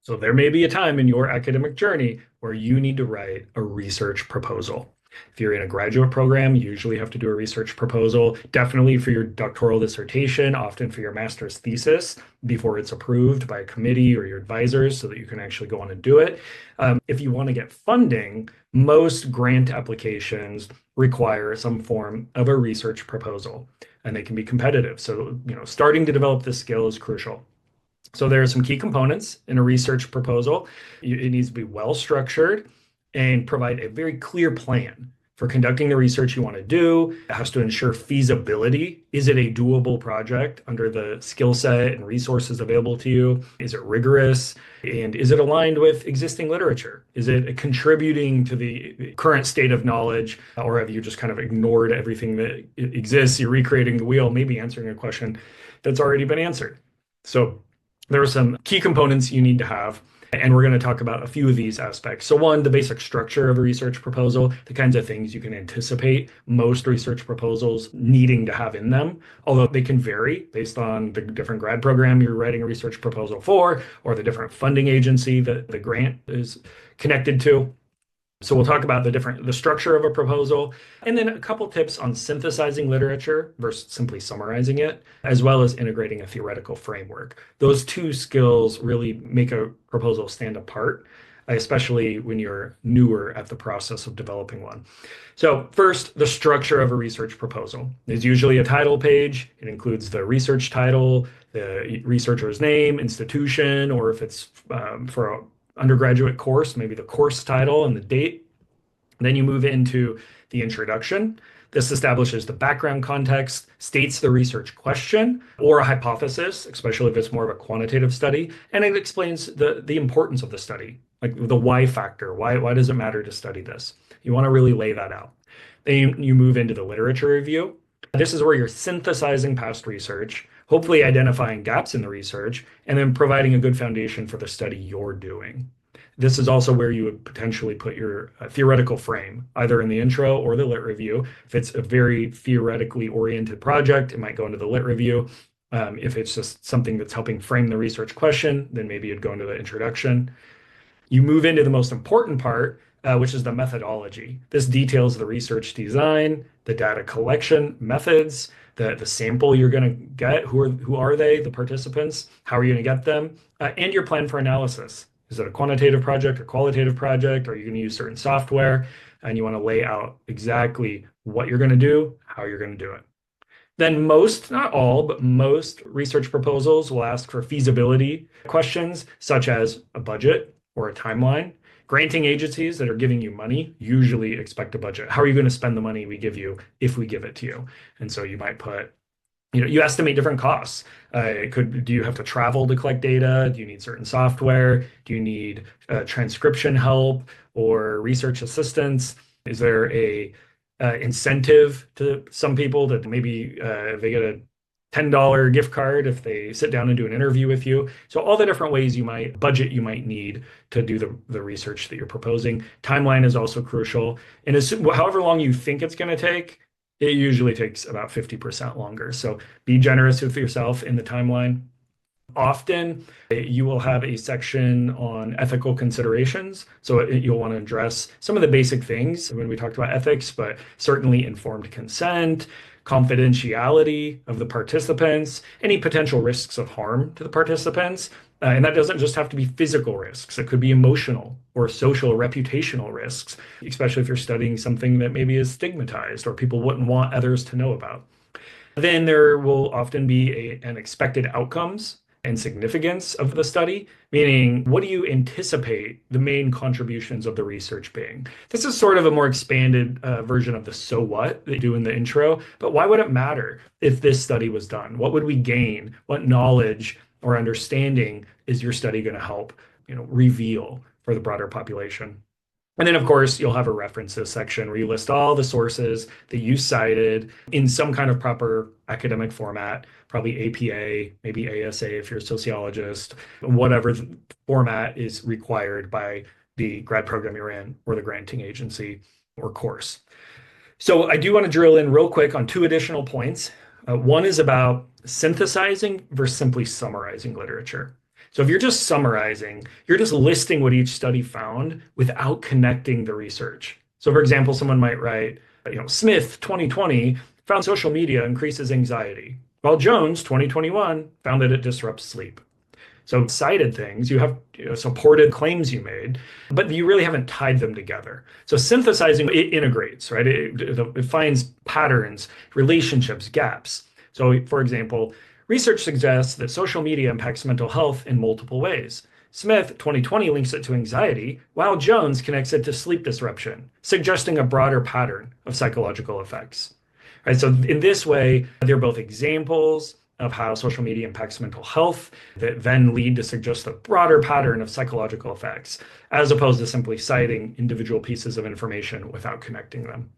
So there may be a time in your academic journey where you need to write a research proposal. If you're in a graduate program, you usually have to do a research proposal, definitely for your doctoral dissertation, often for your master's thesis before it's approved by a committee or your advisors so that you can actually go on and do it. If you want to get funding, most grant applications require some form of a research proposal, and they can be competitive. So, starting to develop this skill is crucial. So there are some key components in a research proposal. It needs to be well structured and provide a very clear plan for conducting the research you want to do. It has to ensure feasibility. Is it a doable project under the skill set and resources available to you? Is it rigorous? And is it aligned with existing literature? Is it contributing to the current state of knowledge? Or have you just kind of ignored everything that exists? You're recreating the wheel, maybe answering a question that's already been answered. So there are some key components you need to have, and we're going to talk about a few of these aspects. So one, the basic structure of a research proposal, the kinds of things you can anticipate most research proposals needing to have in them, although they can vary based on the different grad program you're writing a research proposal for, or the different funding agency that the grant is connected to. So we'll talk about the structure of a proposal, and then a couple tips on synthesizing literature versus simply summarizing it, as well as integrating a theoretical framework. Those two skills really make a proposal stand apart, especially when you're newer at the process of developing one. So first, the structure of a research proposal is usually a title page. It includes the research title, the researcher's name, institution, or if it's for a undergraduate course, maybe the course title and the date. Then you move into the introduction. This establishes the background context, states the research question or a hypothesis, especially if it's more of a quantitative study, and it explains the importance of the study, like the why factor. Why does it matter to study this? You want to really lay that out. Then you move into the literature review. This is where you're synthesizing past research, hopefully identifying gaps in the research, and then providing a good foundation for the study you're doing. This is also where you would potentially put your theoretical frame, either in the intro or the lit review. If it's a very theoretically oriented project, it might go into the lit review. If it's just something that's helping frame the research question, then maybe it'd go into the introduction. You move into the most important part, which is the methodology. This details the research design, the data collection methods, the sample you're going to get. Who are they, the participants? How are you going to get them? And your plan for analysis. Is it a quantitative project or qualitative project? Are you going to use certain software? And you want to lay out exactly what you're going to do, how you're going to do it. Then most, not all, but most research proposals will ask for feasibility questions, such as a budget or a timeline. Granting agencies that are giving you money usually expect a budget. How are you going to spend the money we give you if we give it to you? And so you might put, you estimate different costs. Do you have to travel to collect data? Do you need certain software? Do you need transcription help or research assistance? Is there a incentive to some people that maybe they get a $10 gift card if they sit down and do an interview with you? So all the different ways you might need to do the research that you're proposing. Timeline is also crucial. And however long you think it's going to take, it usually takes about 50% longer. So be generous with yourself in the timeline. Often you will have a section on ethical considerations. So you'll want to address some of the basic things when we talked about ethics, but certainly informed consent, confidentiality of the participants, any potential risks of harm to the participants. And that doesn't just have to be physical risks. It could be emotional or social or reputational risks, especially if you're studying something that maybe is stigmatized or people wouldn't want others to know about. Then there will often be an expected outcomes and significance of the study, meaning what do you anticipate the main contributions of the research being? This is sort of a more expanded version of the so what they do in the intro, but why would it matter if this study was done? What would we gain? What knowledge or understanding is your study going to help, reveal for the broader population? And then, of course, you'll have a references section where you list all the sources that you cited in some kind of proper academic format, probably APA, maybe ASA if you're a sociologist, whatever format is required by the grad program you're in or the granting agency or course. So I do want to drill in real quick on two additional points. One is about synthesizing versus simply summarizing literature. So if you're just summarizing, you're just listing what each study found without connecting the research. So for example, someone might write, Smith 2020 found social media increases anxiety, while Jones 2021 found that it disrupts sleep. So cited things, you have supported claims you made, but you really haven't tied them together. So synthesizing, it integrates, right? It finds patterns, relationships, gaps. So for example, research suggests that social media impacts mental health in multiple ways. Smith 2020 links it to anxiety, while Jones connects it to sleep disruption, suggesting a broader pattern of psychological effects. Right, so in this way, they're both examples of how social media impacts mental health that then lead to suggest a broader pattern of psychological effects, as opposed to simply citing individual pieces of information without connecting them.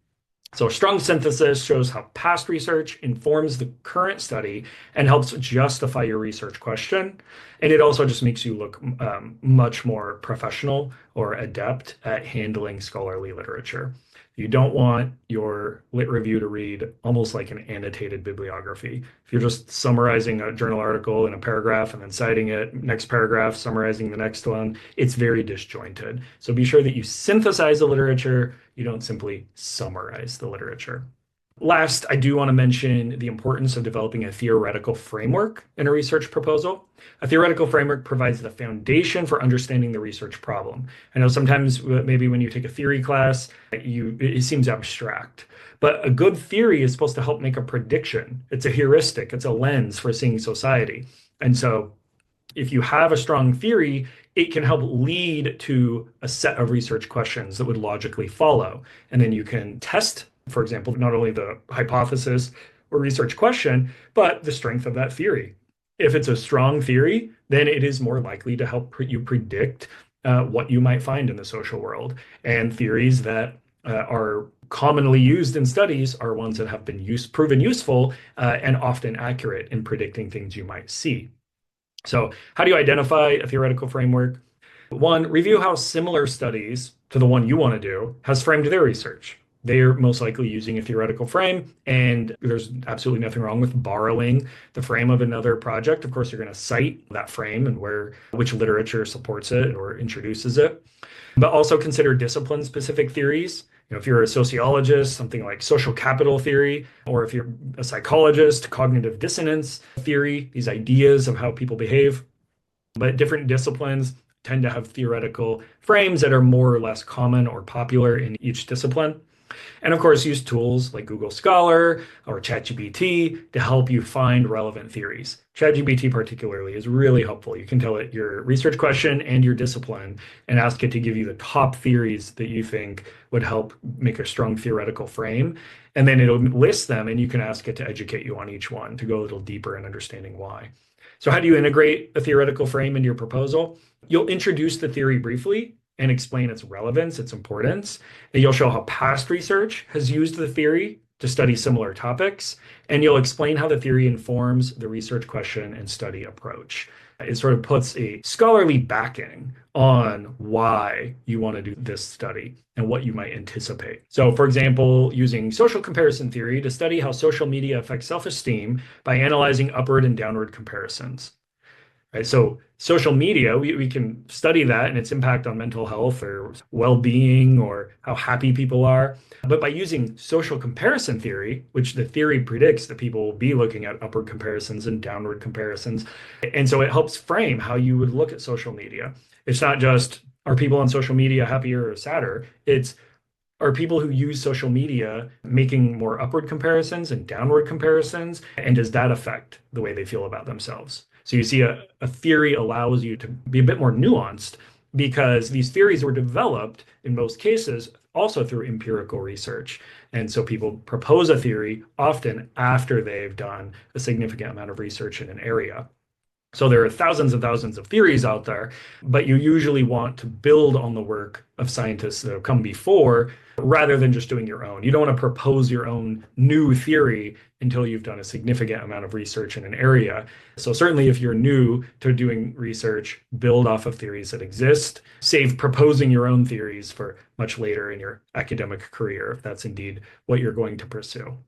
So a strong synthesis shows how past research informs the current study and helps justify your research question. And it also just makes you look much more professional or adept at handling scholarly literature. You don't want your lit review to read almost like an annotated bibliography. If you're just summarizing a journal article in a paragraph and then citing it, next paragraph, summarizing the next one, it's very disjointed. So be sure that you synthesize the literature. You don't simply summarize the literature. Last, I do want to mention the importance of developing a theoretical framework in a research proposal. A theoretical framework provides the foundation for understanding the research problem. I know sometimes maybe when you take a theory class, it seems abstract, but a good theory is supposed to help make a prediction. It's a heuristic, it's a lens for seeing society. And so if you have a strong theory, it can help lead to a set of research questions that would logically follow. And then you can test, for example, not only the hypothesis or research question, but the strength of that theory. If it's a strong theory, then it is more likely to help you predict what you might find in the social world. And theories that are commonly used in studies are ones that have been proven useful and often accurate in predicting things you might see. So how do you identify a theoretical framework? One, review how similar studies to the one you want to do has framed their research. They're most likely using a theoretical frame, and there's absolutely nothing wrong with borrowing the frame of another project. Of course, you're going to cite that frame and which literature supports it or introduces it. But also consider discipline-specific theories. If you're a sociologist, something like social capital theory, or if you're a psychologist, cognitive dissonance theory, these ideas of how people behave. But different disciplines tend to have theoretical frames that are more or less common or popular in each discipline. And of course, use tools like Google Scholar or ChatGPT to help you find relevant theories. ChatGPT particularly is really helpful. You can tell it your research question and your discipline and ask it to give you the top theories that you think would help make a strong theoretical frame. And then it'll list them and you can ask it to educate you on each one to go a little deeper in understanding why. So how do you integrate a theoretical frame into your proposal? You'll introduce the theory briefly and explain its relevance, its importance. And you'll show how past research has used the theory to study similar topics. And you'll explain how the theory informs the research question and study approach. It sort of puts a scholarly backing on why you want to do this study and what you might anticipate. So, for example, using social comparison theory to study how social media affects self-esteem by analyzing upward and downward comparisons. Right? So social media, we can study that and its impact on mental health or well-being or how happy people are. But by using social comparison theory, which the theory predicts that people will be looking at upward comparisons and downward comparisons. And so it helps frame how you would look at social media. It's not just, are people on social media happier or sadder? It's, are people who use social media making more upward comparisons and downward comparisons? And does that affect the way they feel about themselves? So you see a theory allows you to be a bit more nuanced because these theories were developed in most cases also through empirical research. And so people propose a theory often after they've done a significant amount of research in an area. So there are thousands and thousands of theories out there, but you usually want to build on the work of scientists that have come before rather than just doing your own. You don't want to propose your own new theory until you've done a significant amount of research in an area. So certainly if you're new to doing research, build off of theories that exist, save proposing your own theories for much later in your academic career, if that's indeed what you're going to pursue.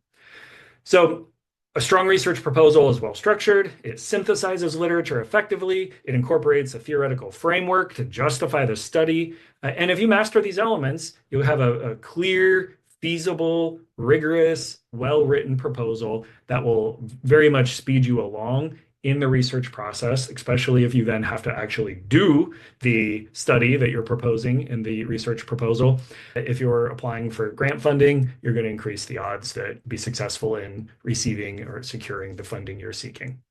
So A strong research proposal is well structured. It synthesizes literature effectively. It incorporates a theoretical framework to justify the study. And if you master these elements, you'll have a clear, feasible, rigorous, well-written proposal that will very much speed you along in the research process, especially if you then have to actually do the study that you're proposing in the research proposal. If you're applying for grant funding, you're going to increase the odds to be successful in receiving or securing the funding you're seeking.